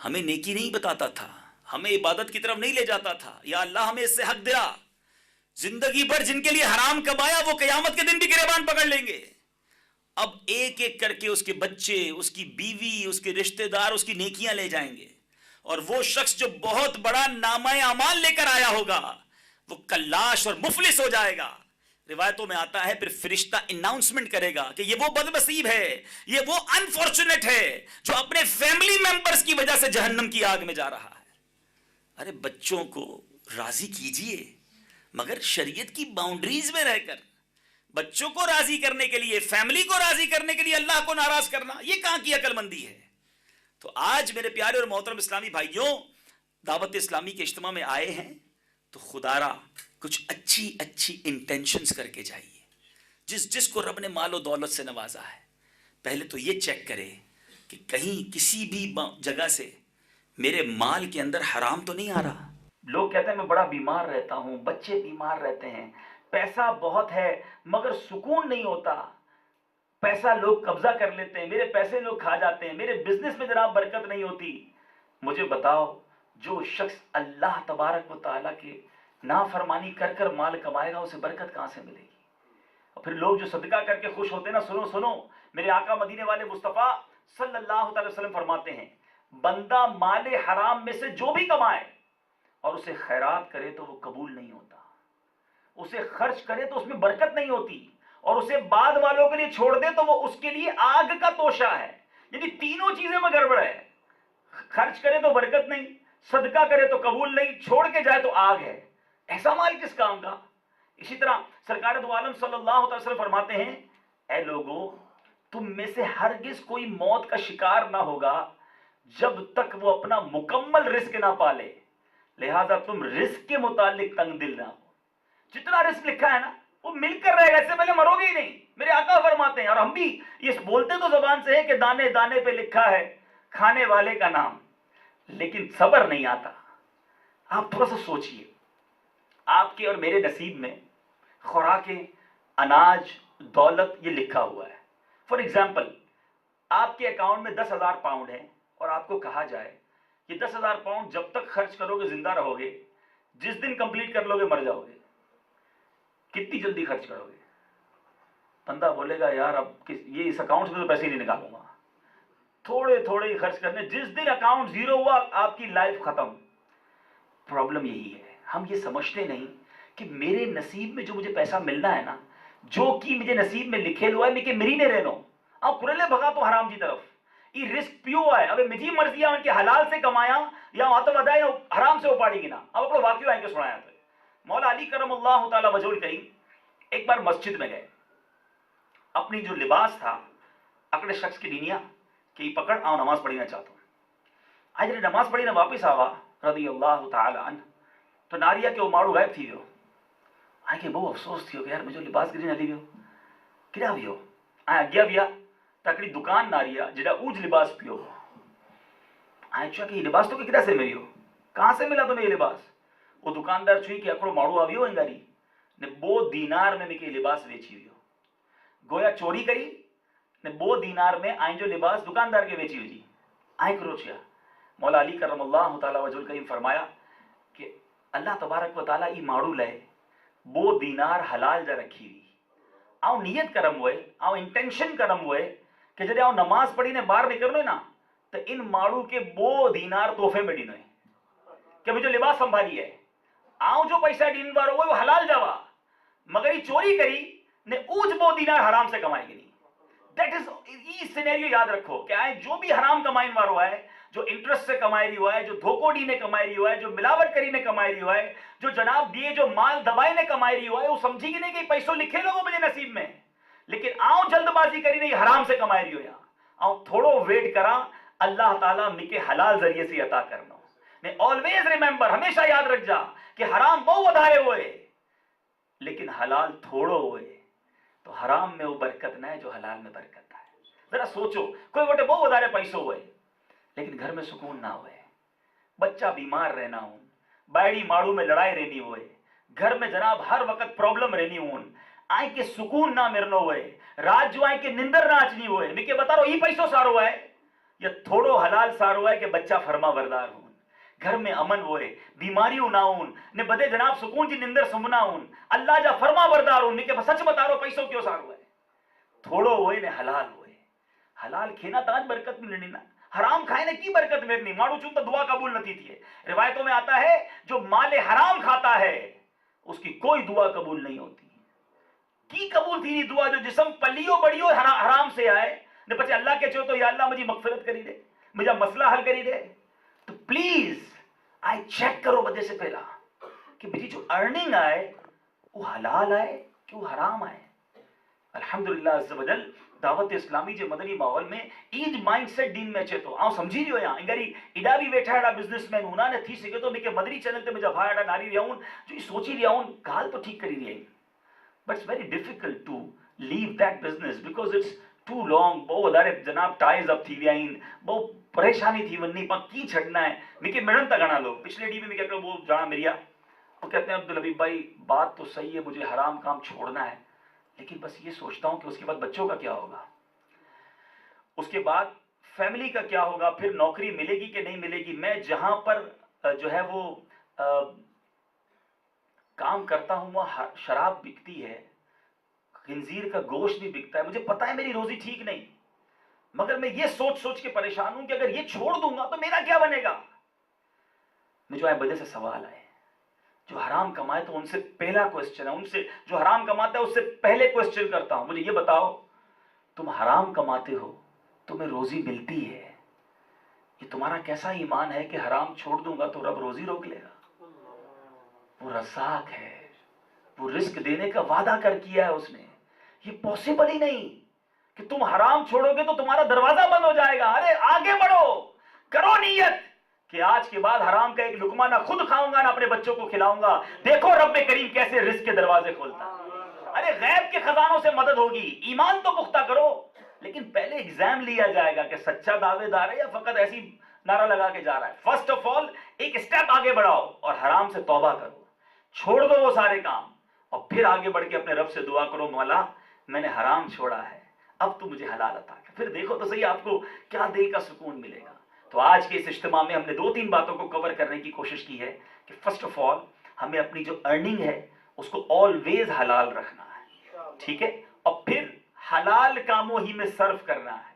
ہمیں نیکی نہیں بتاتا تھا، ہمیں عبادت کی طرف نہیں لے جاتا تھا. یا اللہ ہمیں اس سے حق دیا. زندگی بھر جن کے لیے حرام کمایا وہ قیامت کے دن بھی گریبان پکڑ لیں گے. اب ایک ایک کر کے اس کے بچے، اس کی بیوی، اس کے رشتہ دار اس کی نیکیاں لے جائیں گے. اور وہ شخص جو بہت بڑا نامہ اعمال لے کر آیا ہوگا وہ کلاش اور مفلس ہو جائے گا. روایتوں میں آتا ہے پھر فرشتہ اناؤنسمنٹ کرے گا کہ یہ وہ بد نصیب ہے، یہ وہ انفارچونیٹ ہے جو اپنے فیملی ممبرز کی وجہ سے جہنم کی آگ میں جا رہا ہے. ارے بچوں کو راضی کیجئے مگر شریعت کی باؤنڈریز میں رہ کر. بچوں کو راضی کرنے کے لیے، فیملی کو راضی کرنے کے لیے اللہ کو ناراض کرنا، یہ کہاں کی عقل مندی ہے؟ تو آج میرے پیارے اور محترم اسلامی بھائیوں، دعوت اسلامی کے اجتماع میں آئے ہیں تو خدا را کچھ اچھی انٹینشنز کر کے جائیے. جس کو رب نے مال و دولت سے نوازا ہے پہلے تو یہ چیک کرے کہ کہیں کسی بھی جگہ سے میرے مال کے اندر حرام تو نہیں آ رہا. لوگ کہتے ہیں میں بڑا بیمار رہتا ہوں، بچے بیمار رہتے ہیں، پیسہ بہت ہے مگر سکون نہیں ہوتا، پیسہ لوگ قبضہ کر لیتے ہیں، میرے پیسے لوگ کھا جاتے ہیں، میرے بزنس میں جناب برکت نہیں ہوتی. مجھے بتاؤ، جو شخص اللہ تبارک و تعالیٰ کے نافرمانی کر کر مال کمائے گا اسے برکت کہاں سے ملے گی؟ اور پھر لوگ جو صدقہ کر کے خوش ہوتے ہیں نا، سنو میرے آقا مدینے والے مصطفیٰ صلی اللہ تعالی وسلم فرماتے ہیں بندہ مال حرام میں سے جو بھی کمائے اور اسے خیرات کرے تو وہ قبول نہیں ہوتا، اسے خرچ کرے تو اس میں برکت نہیں ہوتی، اور اسے بعد والوں کے لیے چھوڑ دے تو وہ اس کے لیے آگ کا توشہ ہے. یعنی تینوں چیزیں میں گڑبڑ ہے. خرچ کرے تو برکت نہیں، صدقہ کرے تو قبول نہیں، چھوڑ کے جائے تو آگ ہے. ایسا مال کس کام کا؟ اسی طرح سرکار دو عالم صلی اللہ علیہ وسلم فرماتے ہیں اے لوگو، تم میں سے ہرگز کوئی موت کا شکار نہ ہوگا جب تک وہ اپنا مکمل رزق نہ پالے، لہذا تم رزق کے متعلق تنگ دل نہ ہو. جتنا رزق لکھا ہے نا وہ مل کر رہے گا، اس سے پہلے مرو گے ہی نہیں. میرے آقا فرماتے ہیں، اور ہم بھی یہ بولتے تو زبان سے ہے کہ دانے دانے پہ لکھا ہے کھانے والے کا نام، لیکن صبر نہیں آتا. آپ تھوڑا سا سوچئے، آپ کے اور میرے نصیب میں خوراکیں، اناج، دولت یہ لکھا ہوا ہے. فار ایگزامپل آپ کے اکاؤنٹ میں 10,000 پاؤنڈ ہیں اور آپ کو کہا جائے یہ 10,000 پاؤنڈ جب تک خرچ کرو گے زندہ رہو گے، جس دن کمپلیٹ کر لو گے مر جاؤ گے. کتنی جلدی خرچ کرو گے؟ بندہ بولے گا یار اب یہ اس اکاؤنٹ سے تو پیسے نہیں نکالوں گا، تھوڑے ہی خرچ کرنے. جس دن اکاؤنٹ زیرو ہوا آپ کی لائف ختم. پرابلم یہی ہے، ہم یہ سمجھتے نہیں کہ میرے نصیب میں جو مجھے پیسہ ملنا ہے نا، جو کہ مجھے نصیب میں لکھے ہوا ہے میں کہ میری نے رہنو اب کرلے بھگا تو حرام کی طرف. یہ رزق پیو ہے، اب مجھے مرضی ہے ان کے حلال سے کمایا یا ماتم ادائے حرام سے اپاڑی گنا. اب اپنا واقعہ آئیں کے سنایا تھا. مولا علی کرم اللہ تعالی وجہ الکریم ایک بار مسجد میں گئے، اپنی جو لباس تھا اکڑے شخص کی دینیا کہ پکڑ آؤ نماز پڑھنا چاہتا ہوں. آج نے نماز پڑھی نہ واپس آوا رضی اللہ تعالی عنہ تو ناریا کے ماڑو غائب تھی ویو. آئے کہ بہت افسوس تھیو کہ یار مجھے لباس گری نہ لی ویو کیا ویو. آئے اگیا ویا تکڑی دکان ناریا جڑا اوج لباس پیو. آئے چاہ کہ یہ لباس تو کدھر سے ملیو، کہاں سے ملا تمہیں یہ لباس؟ وہ دکاندار چھوئی کہ اکڑو ماڑو آویو انگاری نے 2 دینار میں یہ لباس ویچی ہوئی، گویا چوری کری نے 2 دینار میں آئیں جو لباس دکاندار کے ویچی ہوئی. آئیں کرو چھیا. مولا علی کرم اللہ تعالی وجہ الکریم فرمایا کہ اللہ تبارک و تعالی ای ماڑو لے 2 دینار حلال جا رکھی ہوئی. آؤ نیت کرم ہوئے، آؤ انٹینشن کرم ہوئے کہ جب آؤ نماز پڑھی نے باہر نکلنے نا تو ان ماڑو کے 2 دینار تحفے میں ڈینوئے کہ مجھے لباس سنبھالی ہے. آؤ جو پیسہ ڈین بار ہوئے وہ حلال جاوا، مگر یہ چوری کری نے اوج 2 دینار حرام سے کمائے گی نہیں. دیٹ از یہ سینیریو یاد رکھو کہ آئے جو بھی حرام کمائن وار ہوا ہے، جو انٹرسٹ سے کمائی رہی ہوا ہے، جو دھوکو ڈی نے کمائی رہی ہوا ہے، جو ملاوٹ کری نے کمائی رہی ہوا ہے، جو جناب دیے جو مال دبائی نے کمائی رہی ہوا ہے، وہ سمجھی گی نہیں کہ پیسوں لکھے لوگوں مجھے نصیب میں، لیکن آؤ جلد بازی کری نہیں حرام سے کمائی رہی ہو. یا آؤ تھوڑو ویٹ کرا اللہ تعالیٰ مکے حلال ذریعے سے عطا کرنا. آلویز ریممبر، ہمیشہ یاد رکھ جا کہ حرام بہت ودھارے ہوئے لیکن حلال تھوڑو ہوئے تو حرام میں وہ برکت نہ ہے جو حلال میں برکت ہے. ذرا سوچو، کوئی وٹے بہت ودھارے پیسوں ہوئے لیکن گھر میں سکون نہ ہوئے، بچہ بیمار رہنا ہوں، بائڑی ماڑو میں لڑائی رہنی ہوئے، گھر میں جناب ہر وقت پرابلم رہنی ہوں، آئیں کے سکون نہ مرنو ہوئے، رات جو آئیں کے نندر نہ اچنی ہوئے. میں کہ بتا رہا ہوں یہ پیسوں سارو ہے یا تھوڑو حلال سارو ہے کہ بچہ فرما بردار ہوں، گھر میں امن ہوئے، بیماریوں نہ ہوں نے بدے جناب سکون جی نندر سمنا ہوں، اللہ جا فرما بردار ہوں کہ سچ بتا رہو پیسوں کیوں سارو ہے، تھوڑو ہوئے نے حلال ہوئے، حلال کھینا تاج برکت ملنی نا، حرام کھائے نے کی برکت ملنی، ماڑو چون تو دعا قبول نہ تھی تھی۔ روایتوں میں آتا ہے جو مال حرام کھاتا ہے اس کی کوئی دعا قبول نہیں ہوتی، کی قبول تھی نہیں دعا جو جسم پلیو بڑیو حرام سے آئے نے پچھے اللہ کے چو تو یا اللہ مجھے مغفرت کری دے، مجھے مسئلہ حل کری دے۔ تو پلیز آئی چیک کرو بدے سے پہلا کہ میری جو ارننگ آئے وہ حلال آئے کہ وہ حرام آئے۔ الحمدللہ عز و جل دعوت اسلامی جو مدنی ماحول میں ایج مائنڈ سیٹ دین میں اچھے تو آؤں سمجھی رہی ہو یہاں انگری اڈا بھی بیٹھا ہے بزنس مین ہونا نے تھی سکے تو میں کہ مدنی چینل تے مجھے بھائی ناری رہا ہوں جو یہ سوچی رہا ہوں گال تو ٹھیک کری رہی ہے، but it's very difficult to leave that business because it's too long، بہت ادارے جناب ٹائز اب تھی ویائن بہت پریشانی تھی ونی پا کی چھڑنا ہے میں کہ میڈن تک آنا لو پچھلے ڈی میں کہتا ہوں وہ جانا میریا وہ کہتے ہیں عبدالحبیب بھائی بات تو صحیح ہے مجھے حرام کام چھوڑنا ہے لیکن بس یہ سوچتا ہوں کہ اس کے بعد بچوں کا کیا ہوگا، اس کے بعد فیملی کا کیا ہوگا، پھر نوکری ملے گی کہ نہیں ملے گی، میں جہاں پر جو ہے وہ کام کرتا ہوں وہاں شراب بکتی ہے، خنزیر کا گوشت بھی بکتا ہے، مجھے پتا ہے میری روزی ٹھیک نہیں، مگر میں یہ سوچ سوچ کے پریشان ہوں کہ اگر یہ چھوڑ دوں گا تو میرا کیا بنے گا۔ میں جو آئے بدے سے سوال آئے جو حرام کمائے تو ان سے پہلا کوسچن ہے، ان سے جو حرام کماتا ہے اس سے پہلے کوسچن کرتا ہوں مجھے یہ بتاؤ تم حرام کماتے ہو تمہیں روزی ملتی ہے، یہ تمہارا کیسا ایمان ہے کہ حرام چھوڑ دوں گا تو رب روزی روک لے گا، وہ رزاق ہے، وہ رزق دینے کا وعدہ کر کیا ہے اس نے، یہ پاسبل ہی نہیں کہ تم حرام چھوڑو گے تو تمہارا دروازہ بند ہو جائے گا۔ ارے آگے بڑھو، کرو نیت کہ آج کے بعد حرام کا ایک لقمہ نہ خود کھاؤں گا نہ اپنے بچوں کو کھلاؤں گا، دیکھو رب کریم کیسے رزق کے دروازے کھولتا ہے۔ ارے غیب کے خزانوں سے مدد ہوگی، ایمان تو پختہ کرو، لیکن پہلے ایگزام لیا جائے گا کہ سچا دعوے دار ہے یا فقط ایسی نعرہ لگا کے جا رہا ہے۔ فرسٹ آف آل ایک اسٹیپ آگے بڑھاؤ اور حرام سے توبہ کرو، چھوڑ دو وہ سارے کام اور پھر آگے بڑھ کے اپنے رب سے دعا کرو مولا میں نے حرام چھوڑا ہے اب تو مجھے حلال عطا کر، پھر دیکھو تو صحیح آپ کو کیا دل کا سکون ملے گا۔ تو آج کے اس اجتماع میں ہم نے 2-3 باتوں کو کور کرنے کی کوشش کی ہے کہ فرسٹ آف آل ہمیں اپنی جو ارننگ ہے اس کو آلویز حلال رکھنا ہے، ٹھیک ہے، اور پھر حلال کاموں ہی میں صرف کرنا ہے،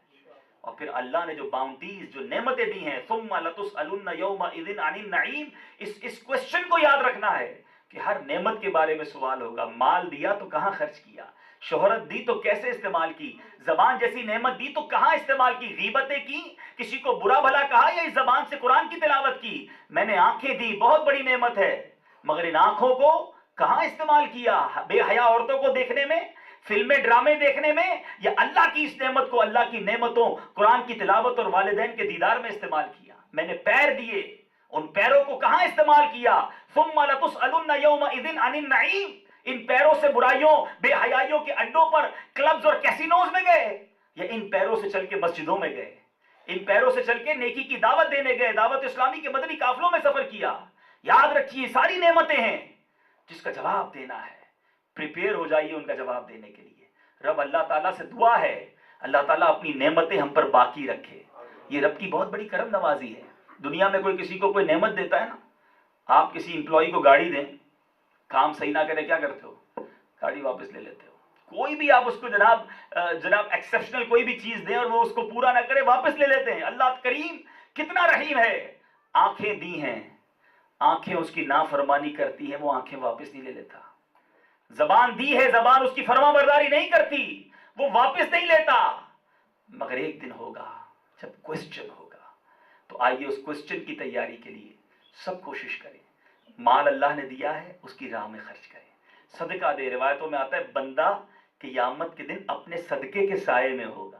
اور پھر اللہ نے جو باؤنٹیز جو نعمتیں دی ہیں ثم لتسألن یومئذ عن النعیم، اس کوسچن کو یاد رکھنا ہے کہ ہر نعمت کے بارے میں سوال ہوگا، مال دیا تو کہاں خرچ کیا، شہرت دی تو کیسے استعمال کی، زبان جیسی نعمت دی تو کہاں استعمال کی، غیبتیں کی، کسی کو برا بھلا کہا یا اس زبان سے قرآن کی تلاوت کی، میں نے آنکھیں دی بہت بڑی نعمت ہے مگر ان آنکھوں کو کہاں استعمال کیا، بے حیا عورتوں کو دیکھنے میں، فلمیں ڈرامے دیکھنے میں، یا اللہ کی اس نعمت کو اللہ کی نعمتوں قرآن کی تلاوت اور والدین کے دیدار میں استعمال کیا۔ میں نے پیر دیے ان پیروں کو کہاں استعمال کیا، ثم لتسألن یومئذ عن النعیم، ان پیروں سے برائیوں بے حیائیوں کے اڈوں پر کلبز اور کیسینوز میں گئے یا ان پیروں سے چل کے مسجدوں میں گئے، ان پیروں سے چل کے نیکی کی دعوت دینے گئے، دعوت اسلامی کے مدنی قافلوں میں سفر کیا۔ یاد رکھیے ساری نعمتیں ہیں جس کا جواب دینا ہے، پریپیئر ہو جائیے ان کا جواب دینے کے لیے۔ رب اللہ تعالیٰ سے دعا ہے اللہ تعالیٰ اپنی نعمتیں ہم پر باقی رکھے، یہ رب کی بہت بڑی کرم نوازی ہے۔ دنیا میں کوئی کسی کو کوئی نعمت دیتا ہے نا، آپ کسی امپلائی کو گاڑی دیں، کام صحیح نہ کرے کیا کرتے ہو، گاڑی واپس لے لیتے ہو، کوئی بھی آپ اس کو جناب ایکسیپشنل کوئی بھی چیز دیں اور وہ اس کو پورا نہ کرے واپس لے لیتے ہیں۔ اللہ کریم کتنا رحیم ہے، آنکھیں دی ہیں، آنکھیں اس کی نافرمانی کرتی ہیں وہ آنکھیں واپس نہیں لے لیتا، زبان دی ہے زبان اس کی فرما برداری نہیں کرتی وہ واپس نہیں لیتا، مگر ایک دن ہوگا جب کوسچن ہوگا، تو آئیے اس کوسچن کی تیاری کے لیے سب کوشش کریں، مال اللہ نے دیا ہے اس کی راہ میں خرچ کریں، صدقہ دے، روایتوں میں آتا ہے بندہ قیامت کے دن اپنے صدقے کے سائے میں ہوگا،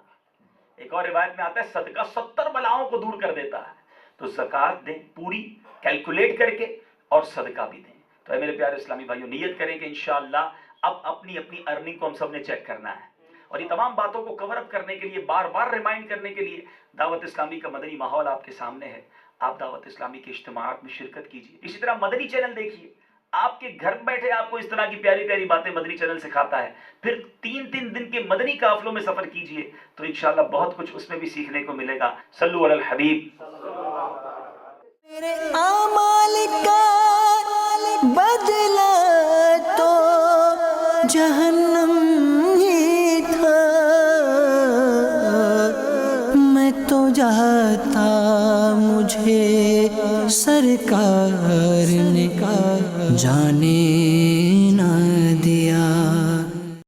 ایک اور روایت میں آتا ہے صدقہ 70 بلاؤں کو دور کر دیتا ہے، تو زکوٰۃ دیں پوری کیلکولیٹ کر کے اور صدقہ بھی دیں۔ تو اے میرے پیارے اسلامی بھائیوں نیت کریں کہ انشاءاللہ اب اپنی ارننگ کو ہم سب نے چیک کرنا ہے، اور یہ تمام باتوں کو کور اپ کرنے کے لیے بار بار ریمائنڈ کرنے کے لیے دعوت اسلامی کا مدنی ماحول آپ کے سامنے ہے، آپ دعوت اسلامی کے اجتماعات میں شرکت کیجیے، اسی طرح مدنی چینل دیکھیے، آپ کے گھر بیٹھے آپ کو اس طرح کی پیاری پیاری باتیں مدنی چینل سکھاتا ہے، پھر 3 دن کے مدنی قافلوں میں سفر کیجئے تو انشاءاللہ بہت کچھ اس میں بھی سیکھنے کو ملے گا۔ صلو علی الحبیب۔ میرے اعمال کا بدلہ تو جہنم ہی تھا، میں تو جاتا مجھے سرکار نے جانے